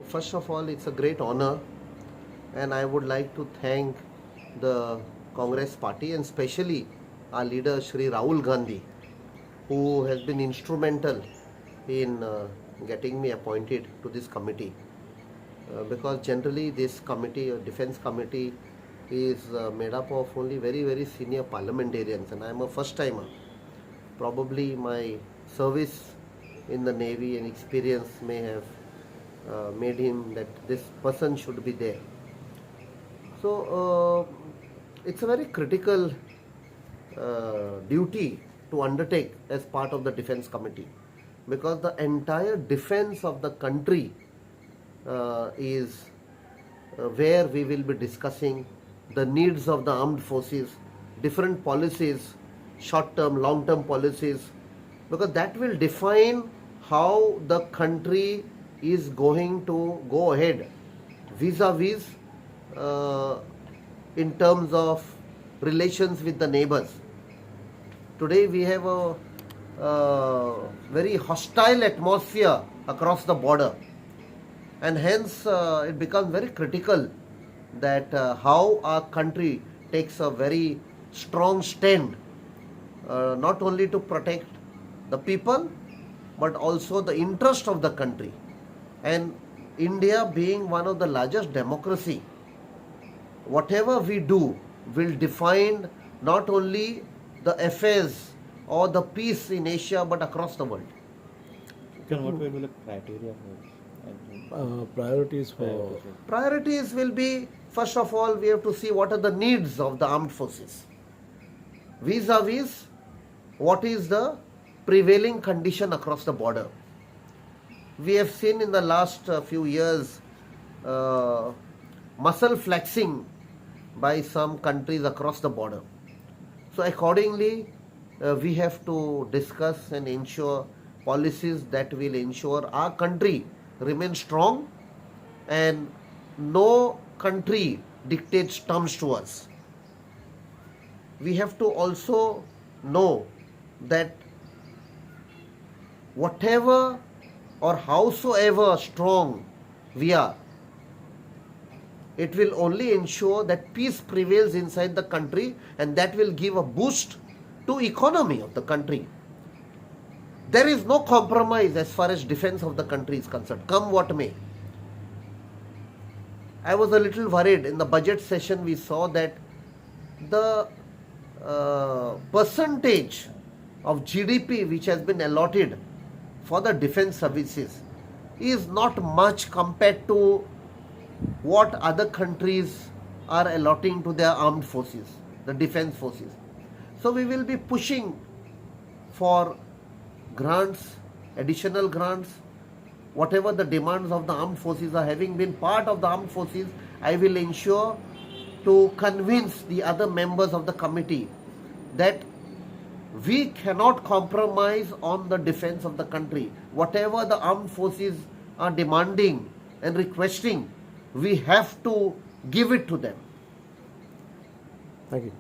First of all, it's a great honor, and I would like to thank the Congress party and especially our leader Shri Rahul Gandhi, who has been instrumental in getting me appointed to this committee. Because generally this committee, or defense committee, is made up of only very senior parliamentarians, and I am a first timer. Probably my service in the Navy and experience may have made him that this person should be there. So it's a very critical duty to undertake as part of the defense committee, because the entire defense of the country is where we will be discussing the needs of the armed forces, different policies, short-term, long-term policies, because that will define how the country is going to go ahead vis-a-vis in terms of relations with the neighbors. Today we have a very hostile atmosphere across the border, and hence it becomes very critical that how our country takes a very strong stand, not only to protect the people but also the interest of the country. And India being one of the largest democracy, whatever we do will define not only the affairs or the peace in Asia but across the world. What will be the criteria for priorities for Priorities will be, first of all, we have to see what are the needs of the armed forces vis-a-vis what is the prevailing condition across the border. We have seen in the last few years muscle flexing by some countries across the border. So accordingly, we have to discuss and ensure policies that will ensure our country remains strong and no country dictates terms to us. We have to also know that whatever or howsoever strong we are, it will only ensure that peace prevails inside the country, and that will give a boost to economy of the country. There is no compromise as far as defense of the country is concerned, come what may. I was a little worried in the budget session. We saw that the percentage of GDP which has been allotted for the defense services is not much compared to what other countries are allotting to their armed forces, the defense forces. So we will be pushing for grants, additional grants, whatever the demands of the armed forces are. Having been part of the armed forces, I will ensure to convince the other members of the committee that we cannot compromise on the defense of the country. Whatever the armed forces are demanding and requesting, we have to give it to them. Thank you.